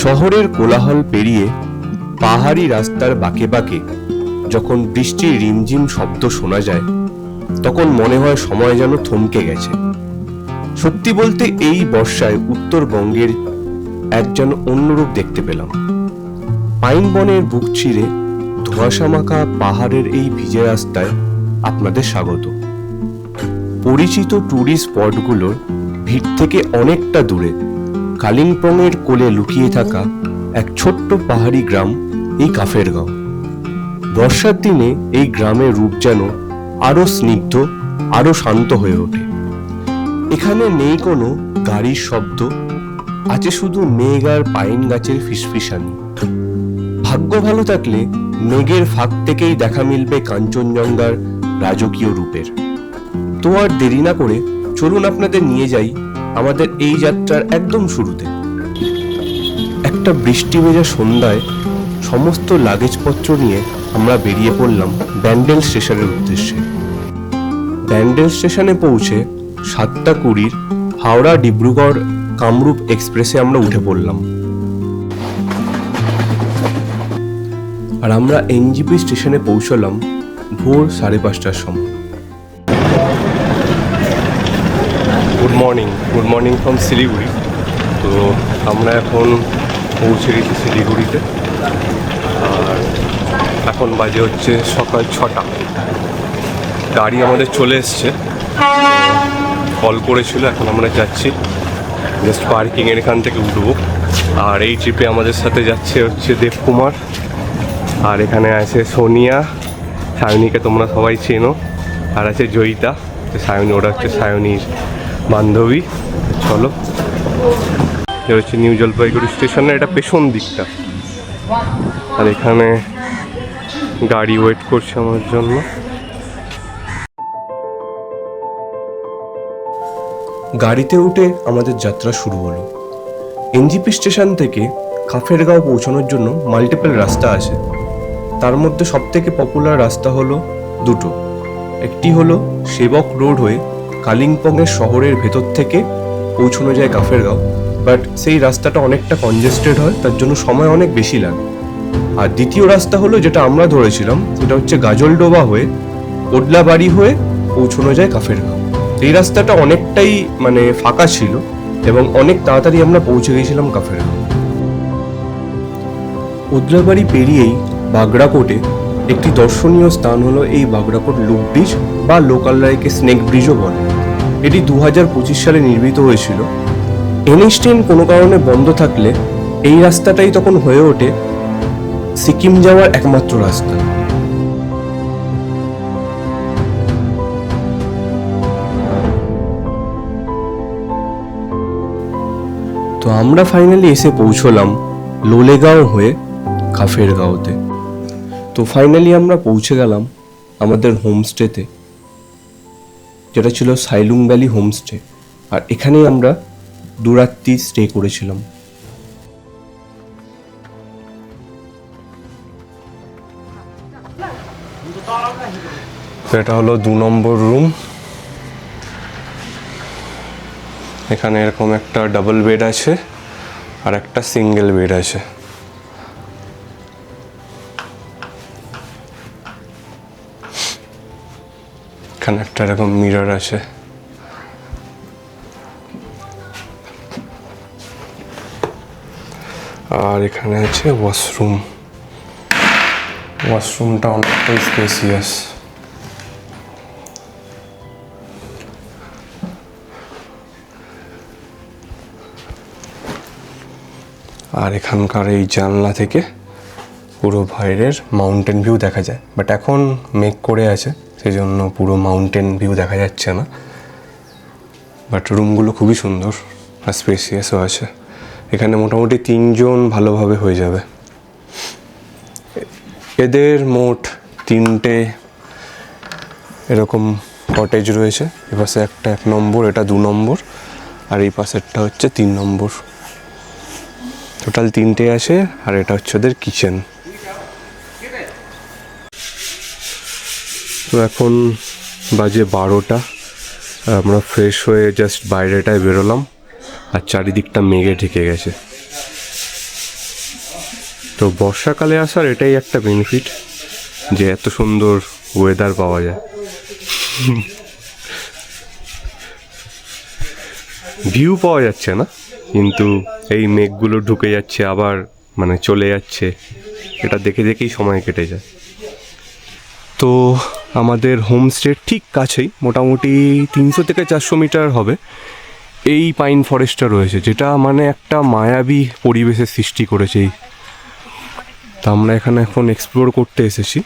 শহরের কোলাহল পেরিয়ে পাহাড়ি রাস্তার বাঁকে বাঁকে যখন বৃষ্টির রিমঝিম শব্দ শোনা যায় তখন মনে হয় সময় যেন থমকে গেছে। সত্যি বলতে এই বর্ষায় উত্তরবঙ্গের এক যেন অন্যরূপ দেখতে পেলাম। পাইন বনের বুক চিরে ধোঁয়াশা মাখা পাহাড়ের এই ভিজে রাস্তায় আপনাদের স্বাগত। পরিচিত ট্যুরিস্ট স্পটগুলোর ভিড় থেকে অনেকটা দূরে কালিম্পংয়ের কোলে লুকিয়ে থাকা এক ছোট্ট পাহাড়ি গ্রাম এই কাফেরগাঁও। বর্ষার দিনে এই গ্রামের রূপ যেন আরো স্নিগ্ধ, আরো শান্ত হয়ে ওঠে। এখানে নেই কোনো গাড়ির শব্দ, আছে শুধু মেঘ আর পাইন গাছের ফিসফিসানি। ভাগ্য ভালো থাকলে মেঘের ফাঁক থেকেই দেখা মিলবে কাঞ্চনজঙ্ঘার রাজকীয় রূপের। তো আর দেরি না করে চলুন আপনাদের নিয়ে যাই আমাদের এই যাত্রার একদম শুরুতে। একটা বৃষ্টি ভেজা সন্ধ্যায় সমস্ত লাগেজপত্র নিয়ে আমরা বেরিয়ে পড়লাম ব্যান্ডেল স্টেশনের উদ্দেশ্যে। ব্যান্ডেল স্টেশনে পৌঁছে 7:20 হাওড়া ডিব্রুগড় কামরূপ এক্সপ্রেসে আমরা উঠে পড়লাম। আর আমরা এনজিপি স্টেশনে পৌঁছলাম ভোর 5:30টার সময়। Good morning from Siliguri. তো আমরা এখন পৌঁছে গেছি শিলিগুড়িতে, আর এখন বাজে হচ্ছে সকাল 6টা। গাড়ি আমাদের চলে এসছে, কল করেছিল, এখন আমরা যাচ্ছি জাস্ট পার্কিংয়ের এখান থেকে উঠবো। আর এই ট্রিপে আমাদের সাথে যাচ্ছে হচ্ছে দেবকুমার, আর এখানে আছে সোনিয়া, সায়নীকে তোমরা সবাই চেনো, আর আছে জয়িতা। সায়নী, ওরা হচ্ছে সায়নীর বান্ধবী। চলো, এটা হচ্ছে নিউ জলপাইগুড়ি স্টেশনের এটা পেছন দিকটা, আর এখানে গাড়ি ওয়েট করছে আমার জন্য। গাড়িতে উঠে আমাদের যাত্রা শুরু হলো। এনজিপি স্টেশন থেকে কাফেরগাঁও পৌঁছানোর জন্য মাল্টিপল রাস্তা আছে। তার মধ্যে সবথেকে পপুলার রাস্তা হলো দুটো। একটি হলো সেবক রোড হয়ে কালিম্পংয়ের শহরের ভেতর থেকে পৌঁছানো যায় কাফেরগাঁও, বাট সেই রাস্তাটা অনেকটা কনজেস্টেড হয়, তার জন্য সময় অনেক বেশি লাগে। আর দ্বিতীয় রাস্তা হলো যেটা আমরা ধরেছিলাম, সেটা হচ্ছে গাজলডোবা হয়ে ওডলাবাড়ি হয়ে পৌঁছানো যায় কাফেরগাঁও। এই রাস্তাটা অনেকটাই ফাঁকা ছিল এবং অনেক তাড়াতাড়ি আমরা পৌঁছে গিয়েছিলাম কাফেরগাঁও। ওদলাবাড়ি পেরিয়েই বাগড়াকোটে একটি দর্শনীয় স্থান হলো এই বাগড়াকোট লুপ ব্রিজ, বা লোকালরা একে স্নেক ব্রিজও বলে। এটি 2025 সালে নির্মিত হয়েছিল। NH10 কোনো কারণে বন্ধ থাকলে এই রাস্তাটাই তখন হয়ে ওঠে সিকিম যাওয়ার একমাত্র রাস্তা। তো আমরা ফাইনালি এসে পৌঁছলাম লোলেগাঁও হয়ে কাফেরগাঁওতে। তো ফাইনালি আমরা পৌঁছে গেলাম আমাদের হোমস্টেতে, যেটা ছিল সাইলুং ভ্যালি হোমস্টে। আর এখানেই আমরা 2 রাত্রি স্টে করেছিলাম। এটা হলো 2 নম্বর রুম। এখানে এরকম একটা ডাবল বেড আছে আর একটা সিঙ্গেল বেড আছে। এখানে একটা এরকম মিরর আছে। আর এখানে আছে ওয়াশরুমটা অনেকটাই স্পেসিয়াস। আর এখানকার এই জানলা থেকে পুরো বাইরের মাউন্টেন ভিউ দেখা যায়, বাট এখন মেঘ করে আছে, সেই জন্য পুরো মাউন্টেন ভিউ দেখা যাচ্ছে না। বাট রুমগুলো খুবই সুন্দর আর স্পেসিয়াসও আছে। এখানে মোটামুটি 3 জন ভালোভাবে হয়ে যাবে। এদের মোট 3টে এরকম কটেজ রয়েছে। এ পাশে একটা 1 নম্বর, এটা 2 নম্বর, আর এই পাশেরটা হচ্ছে 3 নম্বর। টোটাল 3টে আছে, আর এটা হচ্ছে ওদের কিচেন। তো এখন বাজে 12টা, আমরা ফ্রেশ হয়ে জাস্ট বাইরেটায় বেরোলাম, আর চারিদিকটা মেঘে ঢেকে গেছে। তো বর্ষাকালে আসার এটাই একটা বেনিফিট, যে এত সুন্দর ওয়েদার পাওয়া যায়। ভিউ পাওয়া যাচ্ছে না, কিন্তু এই মেঘগুলো ঢুকে যাচ্ছে আবার মানে চলে যাচ্ছে, এটা দেখে দেখেই সময় কেটে যায়। তো আমাদের হোমস্টের ঠিক কাছেই, মোটামুটি 300 থেকে 400 মিটার হবে, এই পাইন ফরেস্টটা রয়েছে, যেটা মানে একটা মায়াবী পরিবেশের সৃষ্টি করেছে। তা আমরা এখানে এখন এক্সপ্লোর করতে এসেছি,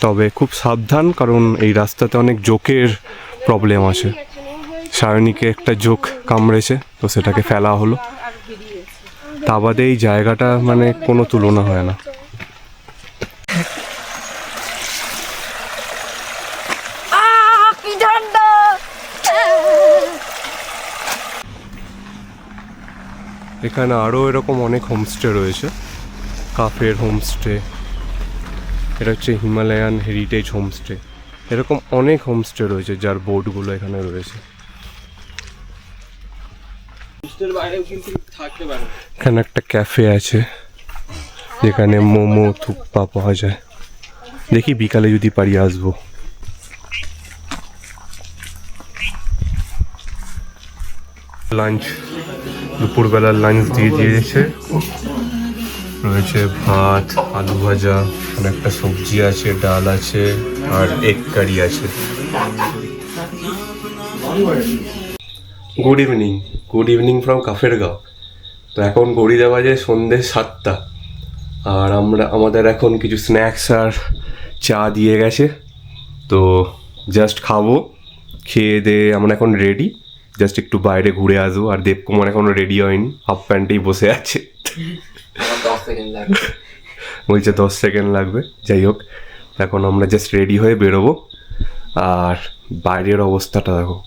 তবে খুব সাবধান, কারণ এই রাস্তাতে অনেক জোকের প্রবলেম আছে। সায়নীকে একটা জোক কামড়েছে, তো সেটাকে ফেলা হলো। তা বাদে এই জায়গাটা মানে কোনো তুলনা হয় না। এখানে আরও এরকম অনেক হোমস্টে রয়েছে, কাফের হোমস্টে, এটা হচ্ছে হিমালয়ান হেরিটেজ হোমস্টে, এরকম অনেক হোমস্টে রয়েছে যার বোর্ডগুলো এখানে রয়েছে। এখানে একটা ক্যাফে আছে যেখানে মোমো থুপ্পা পাওয়া যায়, দেখি বিকালে যদি পারি আসবো। লাঞ্চ, দুপুরবেলার লাঞ্চ দিয়ে দিয়েছে, রয়েছে ভাত, আলু ভাজা, আর একটা সবজি আছে, ডাল আছে, আর এগ কারি আছে। Good evening, good evening from Kafergaon. তো এখন ঘড়িতে বাজে সন্ধ্যে 7টা, আর আমাদের এখন কিছু স্ন্যাক্স আর চা দিয়ে গেছে, তো জাস্ট খাবো। খেয়ে দিয়ে আমরা এখন রেডি, জাস্ট একটু বাইরে ঘুরে আসবো। আর দেবকুমার এখনো রেডি হয়নি, হাফ প্যান্টেই বসে আছে, বলছে 10 সেকেন্ড লাগবে। যাই হোক, এখন আমরা জাস্ট রেডি হয়ে বেরোবো। আর বাইরের অবস্থাটা দেখো,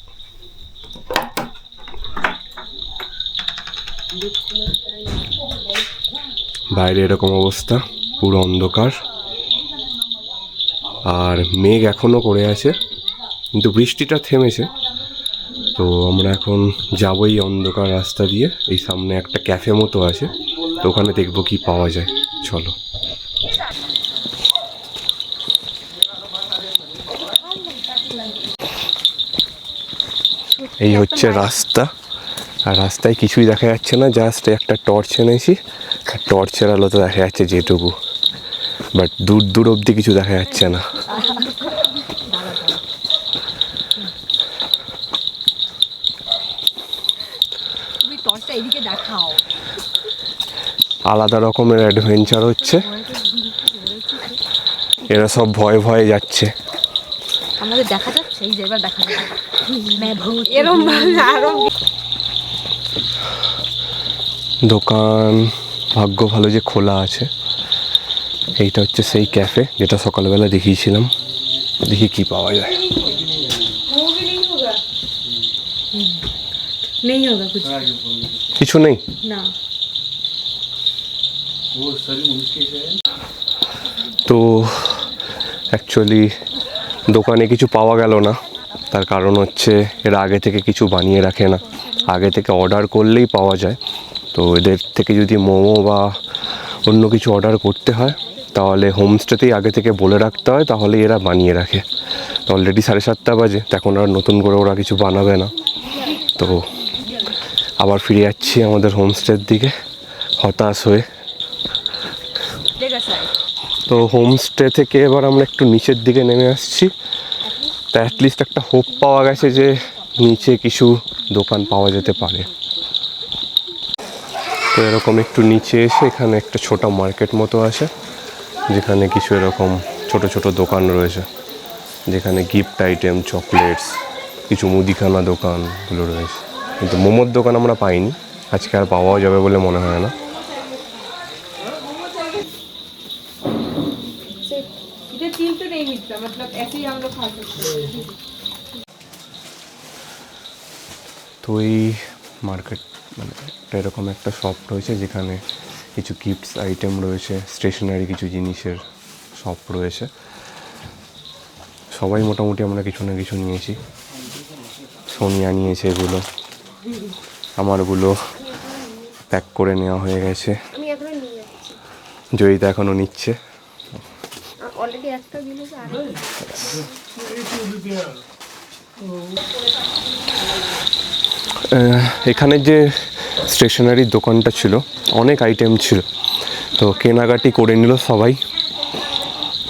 বাইরে এরকম অবস্থা, পুরো অন্ধকার, আর মেঘ এখনো করে আছে, কিন্তু বৃষ্টিটা থেমেছে। তো আমরা এখন যাবো এই অন্ধকার রাস্তা দিয়ে, এই সামনে একটা ক্যাফে মতো আছে, তো ওখানে দেখবো কি পাওয়া যায়। চলো। এই হচ্ছে রাস্তা, আর রাস্তায় কিছুই দেখা যাচ্ছে না, জাস্ট একটা টর্চ এনেছি, টর্চের আলো তো দেখা যাচ্ছে যেটুকু, বাট দূর দূর অবধি কিছু দেখা যাচ্ছে না। আলাদা রকমের অ্যাডভেঞ্চার হচ্ছে, এরা সব ভয়ে ভয়ে যাচ্ছে। আমাদের দেখা যাচ্ছে, এই যে এবার দেখা যাচ্ছে এরকম আরো। দোকান ভাগ্য ভালো যে খোলা আছে। এইটা হচ্ছে সেই ক্যাফে যেটা সকালবেলা দেখিয়েছিলাম, দেখি কি পাওয়া যায়। কিছু নেই না। তো অ্যাকচুয়ালি দোকানে কিছু পাওয়া গেল না, তার কারণ হচ্ছে এরা আগে থেকে কিছু বানিয়ে রাখে না, আগে থেকে অর্ডার করলেই পাওয়া যায়। তো এদের থেকে যদি মোমো বা অন্য কিছু অর্ডার করতে হয়, তাহলে হোমস্টেতেই আগে থেকে বলে রাখতে হয়, তাহলে এরা বানিয়ে রাখে। তো অলরেডি 7:30 বাজে, তখন আর নতুন করে ওরা কিছু বানাবে না। তো আবার ফিরে যাচ্ছি আমাদের হোমস্টের দিকে হতাশ হয়ে। তো হোমস্টে থেকে এবার আমরা একটু নিচের দিকে নেমে আসছি, তা অ্যাটলিস্ট একটা হোপ পাওয়া গেছে যে নিচে কিছু দোকান পাওয়া যেতে পারে। তো এরকম একটু নিচে এসে এখানে একটা ছোট মার্কেট মতো আছে, যেখানে কিছু এরকম ছোট ছোট দোকান রয়েছে, যেখানে গিফট আইটেম, চকলেটস, কিছু মুদিখানা দোকানগুলো রয়েছে। কিন্তু মোমোর দোকান আমরা পাইনি, আজকে আর পাওয়াও যাবে বলে মনে হয় না। তো এই মার্কেট মানে এরকম একটা শপ রয়েছে, যেখানে কিছু গিফটস আইটেম রয়েছে, স্টেশনারি কিছু জিনিসের শপ রয়েছে। সবাই মোটামুটি আমরা কিছু না কিছু নিয়েছি। সোনিয়া নিয়েছে এগুলো, আমারগুলো প্যাক করে নেওয়া হয়ে গেছে। জয়িতা এখনো নিচ্ছে। অলরেডি একটা দিলে এখানে যে স্টেশনারির দোকানটা ছিল অনেক আইটেম ছিল, তো কেনাকাটি করে নিল সবাই,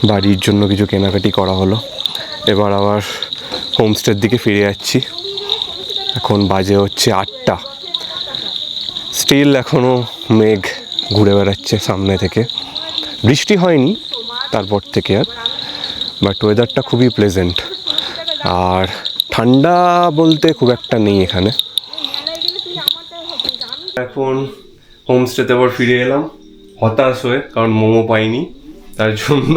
বাড়ির জন্য কিছু কেনাকাটি করা হলো। এবার আবার হোমস্টের দিকে ফিরে যাচ্ছি। এখন বাজে হচ্ছে 8টা, স্টিল এখনও মেঘ ঘুরে বেড়াচ্ছে সামনে থেকে। বৃষ্টি হয়নি তারপর থেকে আর, বাট ওয়েদারটা খুবই প্লেজেন্ট। আর ঠান্ডা বলতে খুব একটা নেই এখানে। এখন হোমস্টেতে আবার ফিরে এলাম হতাশ হয়ে, কারণ মোমো পাইনি। তার জন্য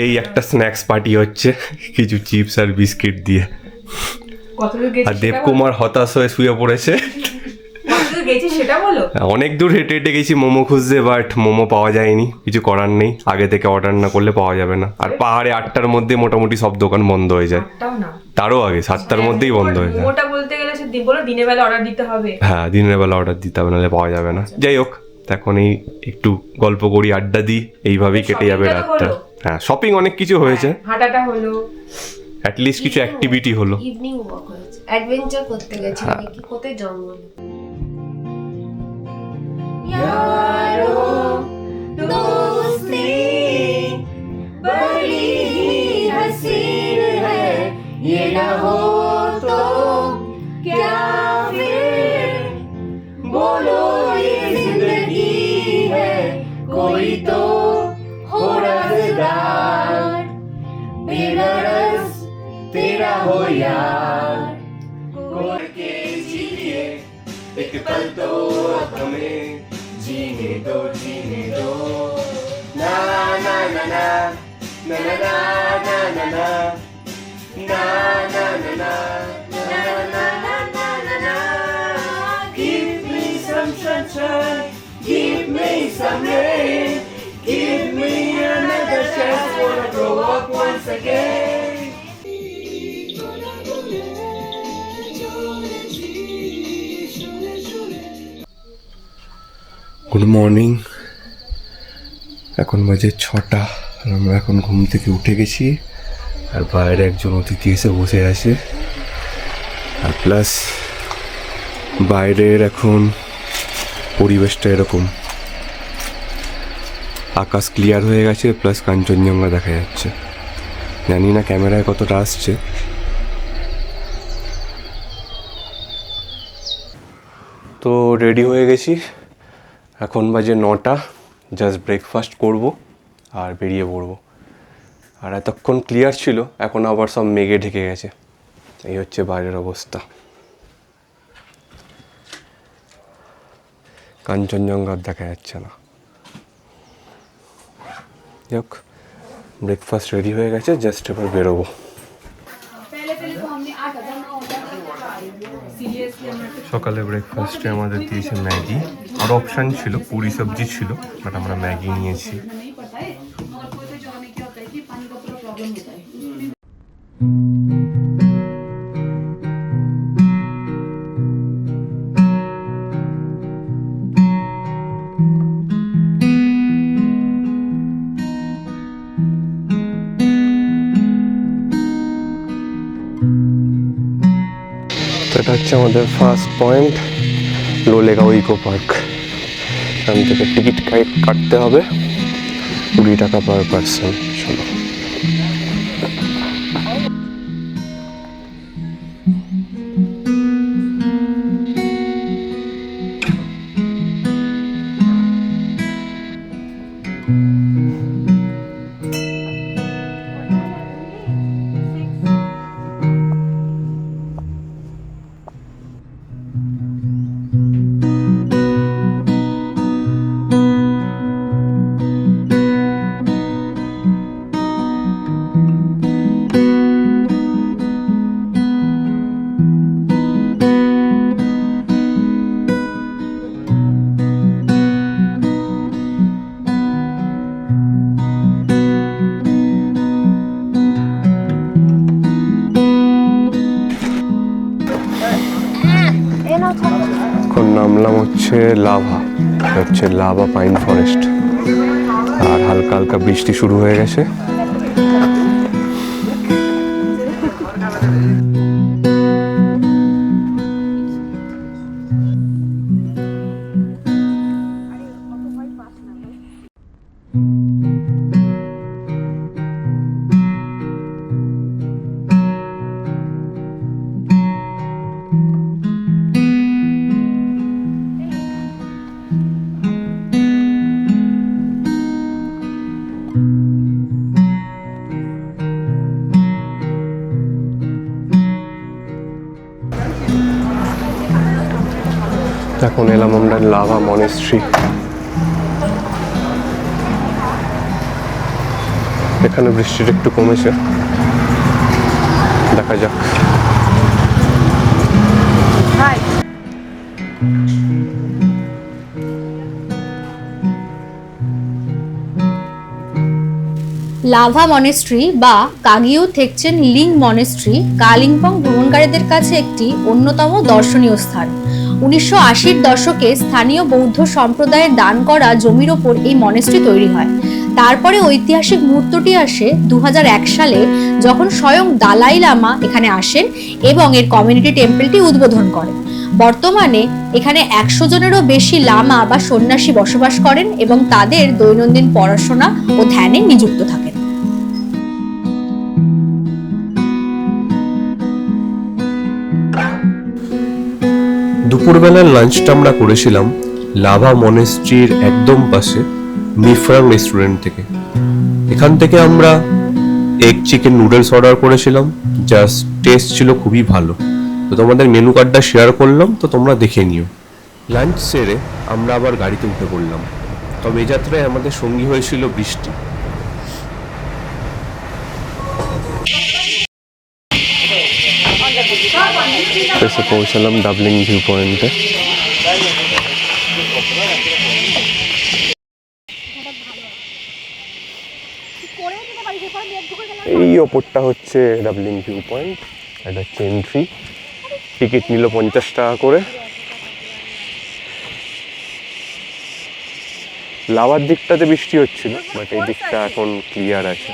এই একটা স্ন্যাক্স পার্টি হচ্ছে, কিছু চিপস আর বিস্কিট দিয়ে। আর দেবকুমার হতাশ হয়ে শুয়ে পড়েছে। অনেক দূর হেঁটে হেঁটে গেছি মোমো খুঁজতে, বাট মোমো পাওয়া যায়নি। কিছু করার নেই, আগে থেকে অর্ডার না করলে পাওয়া যাবে না। আর পাহাড়ে 8টার মধ্যে মোটামুটি সব দোকান বন্ধ হয়ে যায়, তারও আগে 7টার মধ্যেই বন্ধ হয়ে যায়। দিনের বেলা অর্ডার দিতে হবে। হ্যাঁ, দিনের বেলা অর্ডার দিতে হবে, নাহলে পাওয়া যাবে না। যাই হোক, এখন এই একটু গল্প করি, আড্ডা দিই, এইভাবেই কেটে যাবে রাতটা। হ্যাঁ, শপিং অনেক কিছু হয়েছে, হাঁটাটা হলো, অ্যাট লিস্ট কিছু অ্যাক্টিভিটি হলো। ইভিনিং ওয়াক হয়েছে, অ্যাডভেঞ্চার করতে গেছি নাকি কোথায় জঙ্গল। यारो दोस्ती बड़ी ही हसीन है, ये ना हो तो क्या फिर बोलो ये जिंदगी है, कोई तो हो राज़दार, बेगरज तेरा हो यार, कोई के जिए एक पल तो हमें जीने दो ना ना ना ना ना ना ना ना ना ना ना ना ना ना ना ना na. Give me some sunshine, give me some rain, give me another chance, wanna grow up once again. Good morning, এখন বাজে 6টা, আর আমরা এখন ঘুম থেকে উঠে গেছি। আর বাইরে একজন অতিথি এসে বসে আছে। আর প্লাস বাইরের এখন পরিবেশটা এরকম, আকাশ ক্লিয়ার হয়ে গেছে, প্লাস কাঞ্চনজঙ্ঘা দেখা যাচ্ছে। জানি না ক্যামেরায় কতটা আসছে। তো রেডি হয়ে গেছি, এখন বাজে 9টা। জাস্ট ব্রেকফাস্ট করব আর বেরিয়ে পড়বো। আর এতক্ষণ ক্লিয়ার ছিল, এখন আবার সব মেঘে ঢেকে গেছে। এই হচ্ছে বাইরের অবস্থা। কাঞ্চনজঙ্ঘা দেখা যাচ্ছে না। যাক, ব্রেকফাস্ট রেডি হয়ে গেছে, জাস্ট এবার বেরোবো। সকালে ব্রেকফাস্টে আমাদের দিয়েছে ম্যাগি, আর অপশান ছিল পুরি সবজি ছিল, বাট আমরা ম্যাগি নিয়েছি। তো এটা হচ্ছে আমাদের first point, Lolegaon eco park. এখান থেকে টিকিট কাটতে হবে 20 টাকা পার পার্সন। চলো। এখন নামলাম হচ্ছে লাভা, হচ্ছে লাভা পাইন ফরেস্ট। আর হালকা হালকা বৃষ্টি শুরু হয়ে গেছে। এখন এলাম আমরা লাভা মনেস্ট্রি। এখানে বৃষ্টিটা একটু কমেছে, দেখা যাক। লাভা মনেস্ট্রি বা কাগিউ থেকচেন লিং মনেস্ট্রি কালিম্পং ভ্রমণকারীদের কাছে একটি অন্যতম দর্শনীয় স্থান। 1980-র দশকে স্থানীয় বৌদ্ধ সম্প্রদায়ের দান করা জমির ওপর এই মনেস্ট্রি তৈরি হয়। তারপরে ঐতিহাসিক মুহূর্তটি আসে 2001 সালে, যখন স্বয়ং দালাই লামা এখানে আসেন এবং এর কমিউনিটি টেম্পলটি উদ্বোধন করেন। বর্তমানে এখানে 100 জনেরও বেশি লামা বা সন্ন্যাসী বসবাস করেন এবং তাদের দৈনন্দিন পড়াশোনা ও ধ্যানে নিযুক্ত থাকেন। দুপুরবেলার লাঞ্চটা আমরা করেছিলাম লাভা মনেস্ট্রির একদম পাশে মিফরাং রেস্টুরেন্ট থেকে। এখান থেকে আমরা এগ চিকেন নুডলস অর্ডার করেছিলাম, জাস্ট টেস্ট ছিল খুবই ভালো। তো তোমাদের মেনু কার্ডটা শেয়ার করলাম, তো তোমরা দেখে নিও। লাঞ্চ সেরে আমরা আবার গাড়িতে উঠে পড়লাম। তবে এই যাত্রায় আমাদের সঙ্গী হয়েছিল বৃষ্টি। এসে পৌঁছালাম ডাবলিং ভিউ পয়েন্টে। এই ওপরটা হচ্ছে ডাবলিং ভিউ পয়েন্ট, এটা হচ্ছে এন্ট্রি। টিকিট নিল 50 টাকা করে। লাভার দিকটাতে বৃষ্টি হচ্ছিল, বাট এই দিকটা এখন ক্লিয়ার আছে।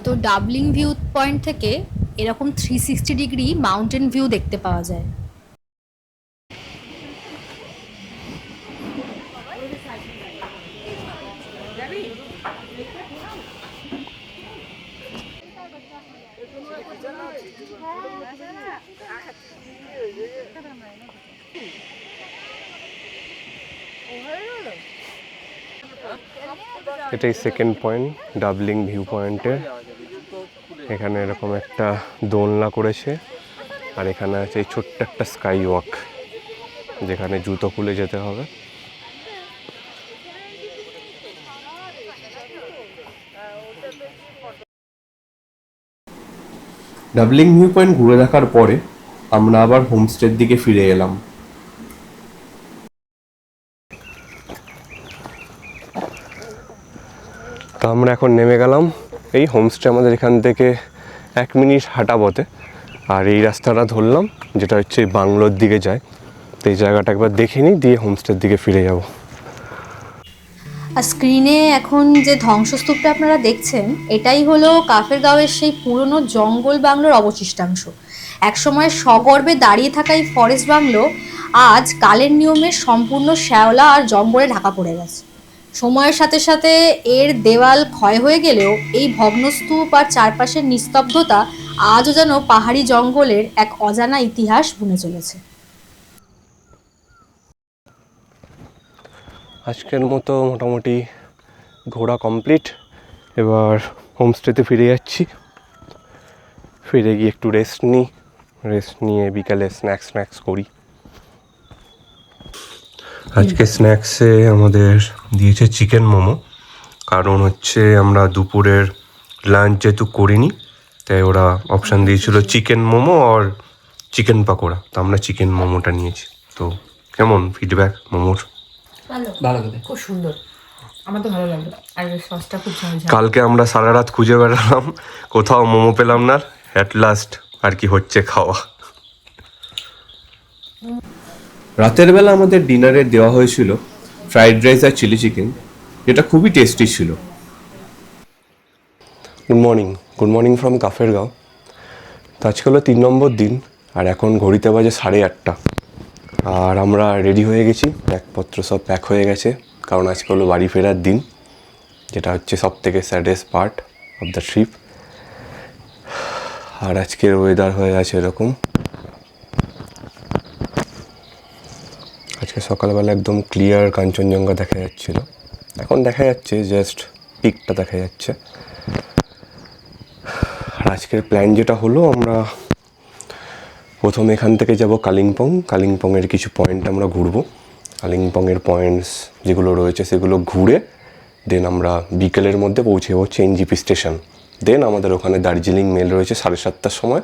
তো ডাবলিং ভিউ পয়েন্ট থেকে এরকম 360 ডিগ্রি মাউন্টেন ভিউ দেখতে পাওয়া যায়। এটাই সেকেন্ড পয়েন্ট ডাবলিং ভিউ পয়েন্টের। এখানে এরকম একটা দোলনা করেছে, আর এখানে আছে এই ছোট্ট একটা স্কাই ওয়াক, যেখানে জুতো খুলে যেতে হবে। ডাবলিং ভিউ পয়েন্ট ঘুরে দেখার পরে আমরা আবার হোমস্টের দিকে ফিরে এলাম। তো আমরা এখন নেমে গেলাম। এই হোমস্টে আমাদের এখান থেকে 1 মিনিট হাঁটা পথে, আর এই রাস্তাটা ধরলাম যেটা হচ্ছে বাংলোর দিকে যায়। তো এই জায়গাটা একবার দেখে নিই, দিয়ে হোমস্টের দিকে ফিরে যাব। আর স্ক্রিনে এখন যে ধ্বংসস্তূপটা আপনারা দেখছেন, এটাই হলো কাফেরগাঁওয়ের সেই পুরনো জঙ্গল বাংলোর অবশিষ্টাংশ। একসময় সগর্বে দাঁড়িয়ে থাকা এই ফরেস্ট বাংলো আজ কালের নিয়মে সম্পূর্ণ শ্যাওলা আর জঙ্গলে ঢাকা পড়ে গেছে। সময়ের সাথে সাথে এর দেওয়াল ক্ষয় হয়ে গেলেও এই ভগ্নস্তূপ আর চারপাশের নিস্তব্ধতা আজও যেন পাহাড়ি জঙ্গলের এক অজানা ইতিহাস বুনে চলেছে। আজকের মতো মোটামুটি ঘোরা কমপ্লিট। এবার হোমস্টেতে ফিরে যাচ্ছি। ফিরে গিয়ে একটু রেস্ট নিয়ে বিকালে স্ন্যাক্স করি। আজকে স্ন্যাক্সে আমাদের দিয়েছে চিকেন মোমো, কারণ হচ্ছে আমরা দুপুরের লাঞ্চ যেহেতু করিনি, তাই ওরা অপশান দিয়েছিল চিকেন মোমো আর চিকেন পাকোড়া। তো আমরা চিকেন মোমোটা নিয়েছি। তো কেমন ফিডব্যাক মোমোর? ভালো খেতে, খুব সুন্দর, আমার তো ভালো লাগলো। আর সসটা খুব ঝাল ঝাল। কালকে আমরা সারা রাত খুঁজে বেড়ালাম, কোথাও মোমো পেলাম না। অ্যাট লাস্ট আর কি হচ্ছে খাওয়া। রাতের বেলা আমাদের ডিনারে দেওয়া হয়েছিল ফ্রাইড রাইস আর চিলি চিকেন, যেটা খুবই টেস্টি ছিল। Good morning from Kafergaon. তো আজকে হলো 3 নম্বর দিন, আর এখন ঘড়িতে বাজে 8:30। আর আমরা রেডি হয়ে গেছি, ব্যাগপত্র সব প্যাক হয়ে গেছে, কারণ আজকে হলো বাড়ি ফেরার দিন, যেটা হচ্ছে সব থেকে saddest part of the trip. আর আজকের ওয়েদার হয়ে আছে এরকম, আজকে সকালবেলা একদম ক্লিয়ার কাঞ্চনজঙ্ঘা দেখা যাচ্ছিল, এখন দেখা যাচ্ছে জাস্ট পিকটা দেখা যাচ্ছে। আর আজকের প্ল্যান যেটা হলো, আমরা প্রথমে এখান থেকে যাব কালিম্পংয়ের কিছু পয়েন্ট আমরা ঘুরবো। কালিম্পংয়ের পয়েন্টস যেগুলো রয়েছে সেগুলো ঘুরে দেন আমরা বিকেলের মধ্যে পৌঁছে যাবো চেনজিপি স্টেশন। দেন আমাদের ওখানে দার্জিলিং মেল রয়েছে 7:30টার সময়,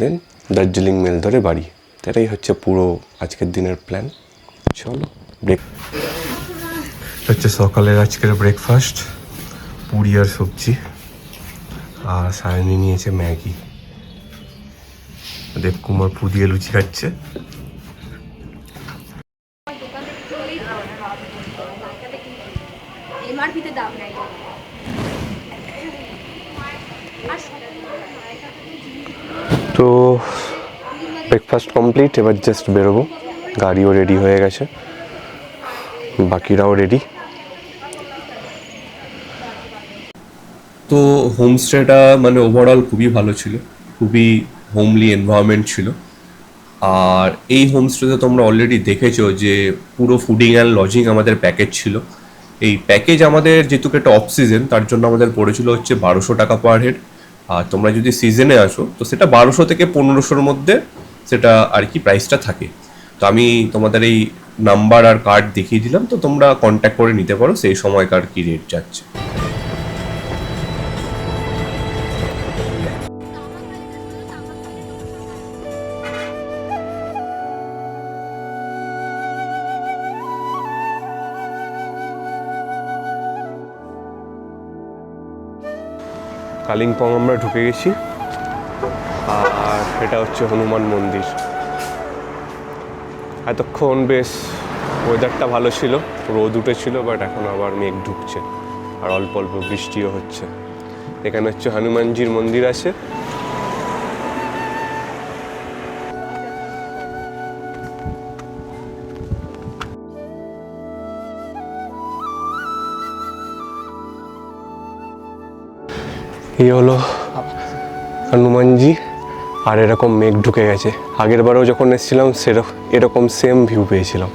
দেন দার্জিলিং মেল ধরে বাড়ি। এটাই হচ্ছে পুরো আজকের দিনের প্ল্যান। চলো হচ্ছে সকালের আজকের ব্রেকফাস্ট, পুরি আর সবজি, আর সায়নী নিয়েছে ম্যাগি। দেবকুমার পু দিয়ে লুচি খাচ্ছে। তো ব্রেকফাস্ট কমপ্লিট, এবার জাস্ট বেরোবো। গাড়িও রেডি হয়ে গেছে, বাকিরাও রেডি। তো হোমস্টেটা মানে ওভারঅল খুবই ভালো ছিল, খুবই হোমলি এনভায়রনমেন্ট ছিল। আর এই হোমস্টেতে তোমরা অলরেডি দেখেছো যে পুরো ফুডিং অ্যান্ড লজিং আমাদের প্যাকেজ ছিল। এই প্যাকেজ আমাদের যেহেতু একটা অফ সিজন, তার জন্য আমাদের পড়েছিল হচ্ছে 1200 টাকা পার হেড। আর তোমরা যদি সিজনে আসো তো সেটা 1200 থেকে 1500-র মধ্যে সেটা আর কি প্রাইসটা থাকে। তো আমি তোমাদের এই নাম্বার আর কার্ড দেখিয়ে দিলাম, তো তোমরা কন্ট্যাক্ট করে নিতে পারো সেই সময়কার কি রেট যাচ্ছে। কালিম্পং আমরা ঢুকে গেছি, আর এটা হচ্ছে হনুমান মন্দির। এতক্ষণ বেশ ওয়েদারটা ভালো ছিল, রোদ উঠেছিল, বাট এখন আবার মেঘ ঢুকছে আর অল্প অল্প বৃষ্টিও হচ্ছে। এখানে হচ্ছে হনুমানজির মন্দির আছে। এই হলো হনুমানজি, আর এরকম মেঘ ঢুকে গেছে। আগের বারেও যখন এসেছিলাম এরকম সেম ভিউ পেয়েছিলাম।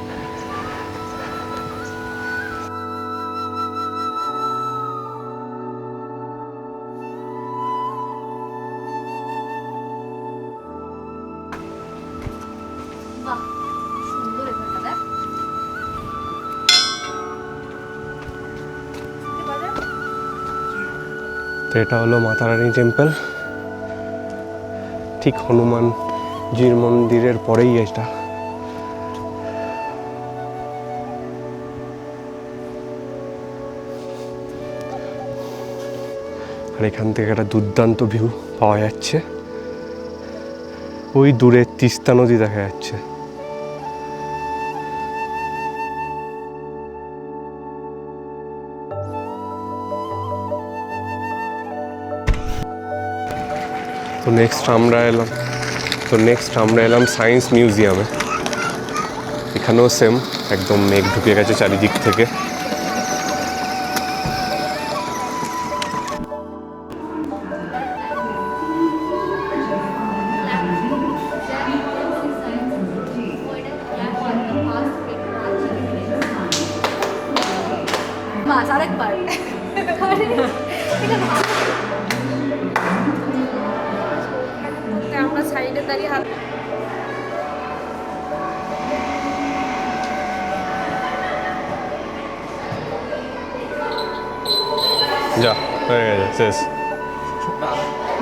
তো এটা হলো মাতা রানী টেম্পল, ঠিক হনুমানজির মন্দিরের পরেই এটা। আর এখান থেকে একটা দুর্দান্ত ভিউ পাওয়া যাচ্ছে, ওই দূরে তিস্তা নদী দেখা যাচ্ছে। তো নেক্সট আমরা এলাম সায়েন্স মিউজিয়ামে। এখানেও সেম একদম মেঘ ঢুকে গেছে চারিদিক থেকে। আমরা সাইডে দাঁড়িয়ে হাত যা হয়ে গেছে শেষ।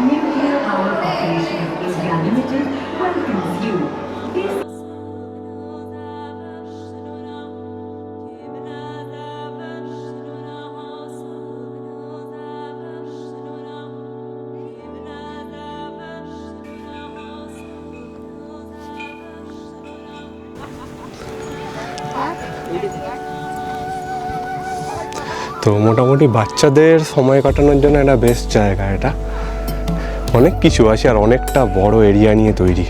Nuclear Power Corporation of India Limited welcomes you. তো মোটামুটি বাচ্চাদের সময় কাটানোর জন্য একটা বেস্ট জায়গা এটা। অনেক কিছু আছে আর অনেকটা বড় এরিয়া নিয়ে তৈরি।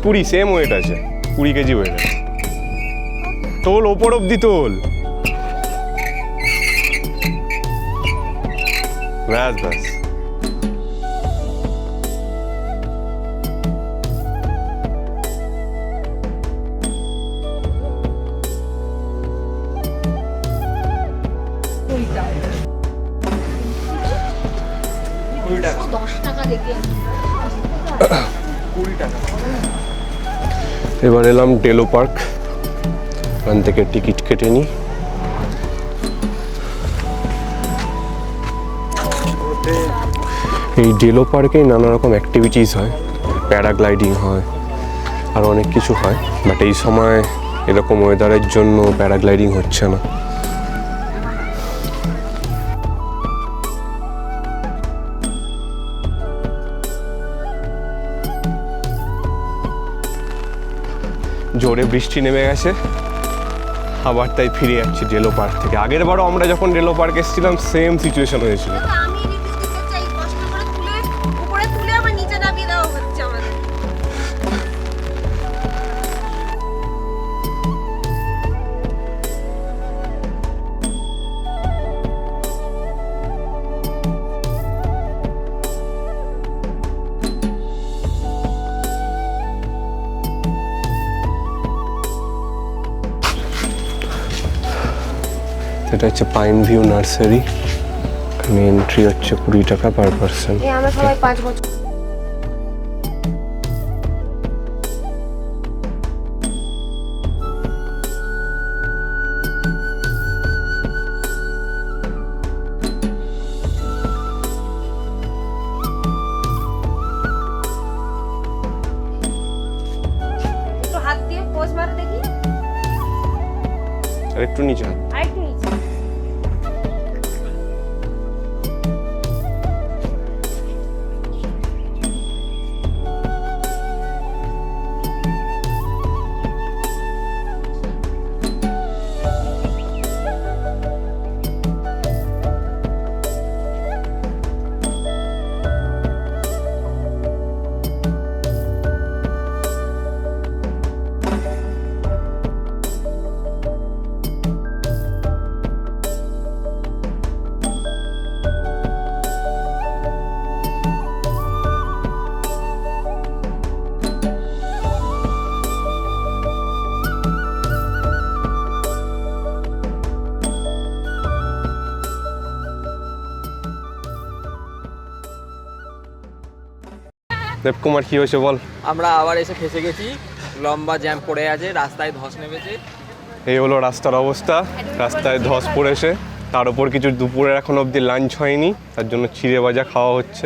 কুড়ি সেম ওয়েট আছে, 20 কেজি ওয়েট আছে। তোল ওপর অব্দি তোল, ব্যাস ব্যাস। এবার এলাম ডেলো পার্ক, ওখান থেকে টিকিট কেটে নিই। এই ডেলো পার্কে নানা রকম অ্যাক্টিভিটিস হয়, প্যারাগ্লাইডিং হয় আর অনেক কিছু হয়, বাট এই সময় এরকম ওয়েদারের জন্য প্যারাগ্লাইডিং হচ্ছে না। জোরে বৃষ্টি নেমে গেছে আবার, তাই ফিরে যাচ্ছি ডেলো পার্ক থেকে। আগের বারও আমরা যখন ডেলো পার্ক এসেছিলাম সেম সিচুয়েশন হয়েছিল। আমি রিভিউ দিতে চাই, কষ্ট করে তুলে উপরে তুলে আবার নিচে নামিয়ে দেওয়া হচ্ছে আমাদের। এটা হচ্ছে পাইন ভিউ নার্সারি, এখানে এন্ট্রি হচ্ছে 20 টাকা পার পার্সন। আমরা সবাই 5 বছর একটু হাত দিয়ে পোজ মারো দেখি, আর একটু নিচে হাত। আর একটু নিচে। দেবকুমার কি হয়েছে বল? আমরা আবার এসে ফেসে গেছি, লম্বা জ্যাম পড়ে আছে, রাস্তায় ধস নেমেছে। এই হলো রাস্তার অবস্থা, রাস্তায় ধস পড়েছে, তার উপর কিছু দুপুরের এখন অবধি লাঞ্চ হয়নি, তার জন্য চিড়ে ভাজা খাওয়া হচ্ছে।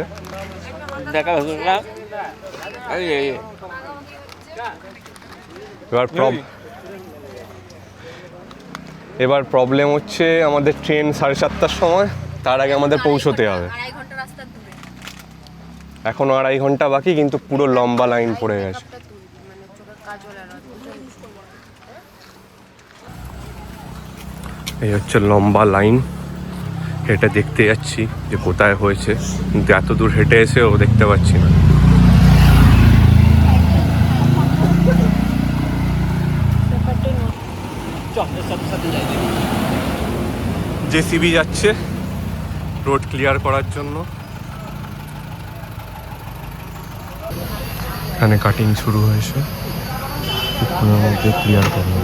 দেখা না এবার প্রবলেম হচ্ছে আমাদের ট্রেন 7:30টার সময়, তার আগে আমাদের পৌঁছতে হবে। আড়াই ঘন্টা রাস্তা দূরে। এখনো 2.5 ঘন্টা বাকি, কিন্তু পুরো লম্বা লাইন পড়ে গেছে। এই হচ্ছে লম্বা লাইন, এটা দেখতে যাচ্ছি যে কোথায় হয়েছে, কিন্তু এত দূর হেঁটে এসেও দেখতে পাচ্ছি না। জেসিবি যাচ্ছে রোড ক্লিয়ার করার জন্য। এখানে কাটিং শুরু হয়েছে, কিছুক্ষণের মধ্যে ক্লিয়ার করবে।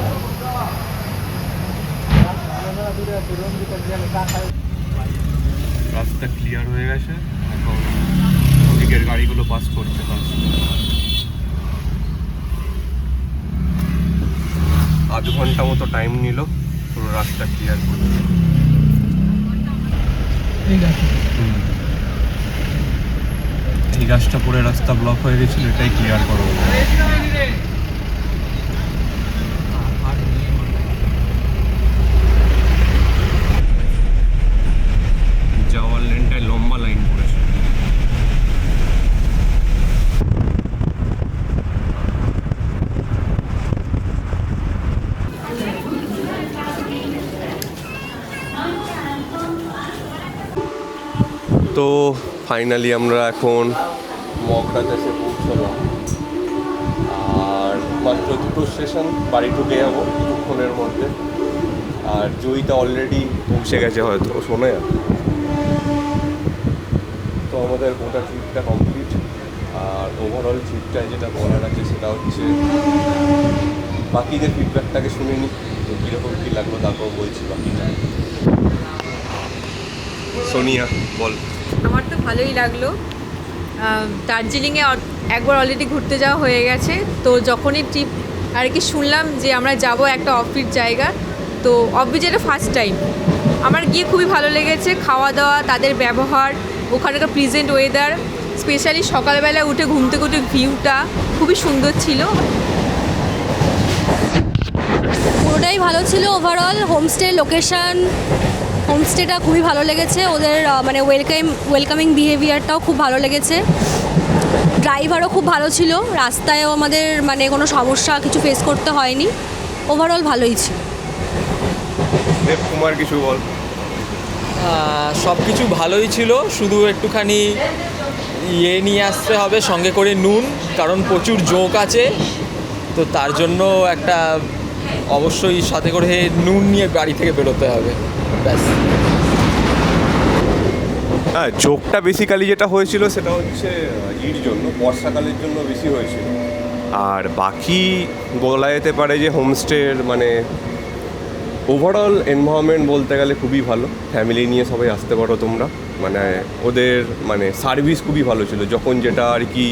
রাস্তা ক্লিয়ার হয়ে গেছে, এখন দিকের গাড়িগুলো পাস করছে। আধ ঘন্টা মতো টাইম নিল পুরো রাস্তা ক্লিয়ার করতে। এই গাছটা পরে রাস্তা ব্লক হয়ে গেছিল, এটাই ক্লিয়ার করো। যাওয়ার লেনটায় লম্বা লাইন পড়েছে। তো ফাইনালি আমরা এখন মগরাতে এসে পৌঁছলাম, আর মাত্র 2টো স্টেশন, বাড়ি ঢুকে যাবো কিছুক্ষণের মধ্যে। আর জয়িতা অলরেডি পৌঁছে গেছে হয়তো, শোনা যায়। তো আমাদের গোটা ট্রিপটা কমপ্লিট। আর ওভারঅল ট্রিপটায় যেটা বলার আছে সেটা হচ্ছে বাকিদের ফিডব্যাকটাকে শুনে নিই, তো কীরকম কী লাগলো তারপর বলছি বাকিটা। সোনিয়া বল। আমার তো ভালোই লাগলো। দার্জিলিংয়ে একবার অলরেডি ঘুরতে যাওয়া হয়ে গেছে, তো যখনই ট্রিপ আর কি শুনলাম যে আমরা যাব একটা অফবিট জায়গা, তো অফবিট যেটা ফার্স্ট টাইম আমার গিয়ে খুবই ভালো লেগেছে। খাওয়া দাওয়া, তাদের ব্যবহার, ওখানকার প্রেজেন্ট ওয়েদার, স্পেশালি সকালবেলা উঠে ঘুম থেকে উঠে ভিউটা খুবই সুন্দর ছিল। পুরোটাই ভালো ছিল ওভারঅল। হোমস্টে লোকেশন, হোমস্টেটা খুবই ভালো লেগেছে। ওদের মানে ওয়েলকামিং বিহেভিয়ারটাও খুব ভালো লেগেছে। ড্রাইভারও খুব ভালো ছিল, রাস্তায়ও আমাদের মানে কোনো সমস্যা কিছু ফেস করতে হয়নি। ওভারঅল ভালোই ছিল। দেবকুমার কিছু বল। সব কিছু ভালোই ছিল, শুধু একটুখানি নিয়ে আসতে হবে সঙ্গে করে নুন, কারণ প্রচুর জোঁক আছে, তো তার জন্য একটা অবশ্যই সাথে করে নুন নিয়ে বাড়ি থেকে বেরোতে হবে, ব্যাস। হ্যাঁ, জোকটা বেসিক্যালি যেটা হয়েছিল সেটা হচ্ছে জন্য বর্ষাকালের জন্য বেশি হয়েছিল। আর বাকি বলা যেতে পারে যে হোমস্টের মানে ওভারঅল এনভায়রনমেন্ট বলতে গেলে খুবই ভালো। ফ্যামিলি নিয়ে সবাই আসতে পারো তোমরা। মানে ওদের মানে সার্ভিস খুবই ভালো ছিল, যখন যেটা আর কি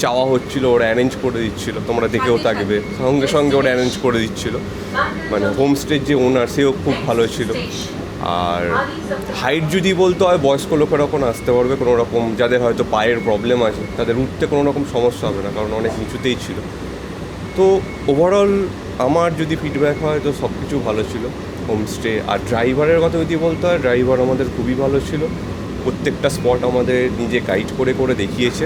চাওয়া হচ্ছিল ওরা অ্যারেঞ্জ করে দিচ্ছিল, তোমরা দেখেও থাকবে, সঙ্গে সঙ্গে ওরা অ্যারেঞ্জ করে দিচ্ছিল। মানে হোমস্টের যে ওনার সেও খুব ভালো ছিল। আর হাইট যদি বলতে হয়, বয়স্ক লোকেরা কোনো আসতে পারবে, কোনো রকম যাদের হয়তো পায়ের প্রবলেম আছে তাদের উঠতে কোনো রকম সমস্যা হবে না, কারণ অনেক নিচুতেই ছিল। তো ওভারঅল আমার যদি ফিডব্যাক হয় তো সব কিছু ভালো ছিল হোমস্টে। আর ড্রাইভারের কথা যদি বলতে হয়, ড্রাইভার আমাদের খুবই ভালো ছিল, প্রত্যেকটা স্পট আমাদের নিজে গাইড করে করে দেখিয়েছে।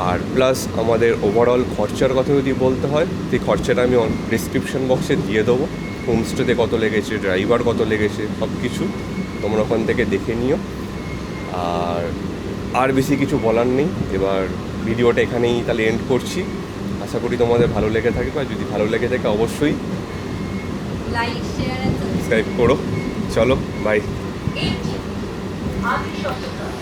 আর প্লাস আমাদের ওভারঅল খরচার কথা যদি বলতে হয়, সেই খরচাটা আমি ডিসক্রিপশন বক্সে দিয়ে দেবো। হোমস্টেতে কত লেগেছে, ড্রাইভার কত লেগেছে, সব কিছু তোমরা ওখান থেকে দেখে নিও। আর বেশি কিছু বলার নেই। এবার ভিডিওটা এখানেই তাহলে এন্ড করছি। আশা করি তোমাদের ভালো লেগে থাকবে, আর যদি ভালো লেগে থাকে অবশ্যই লাইক, শেয়ার, সাবস্ক্রাইব করো। চলো, বাই। আদি সপ্তাহ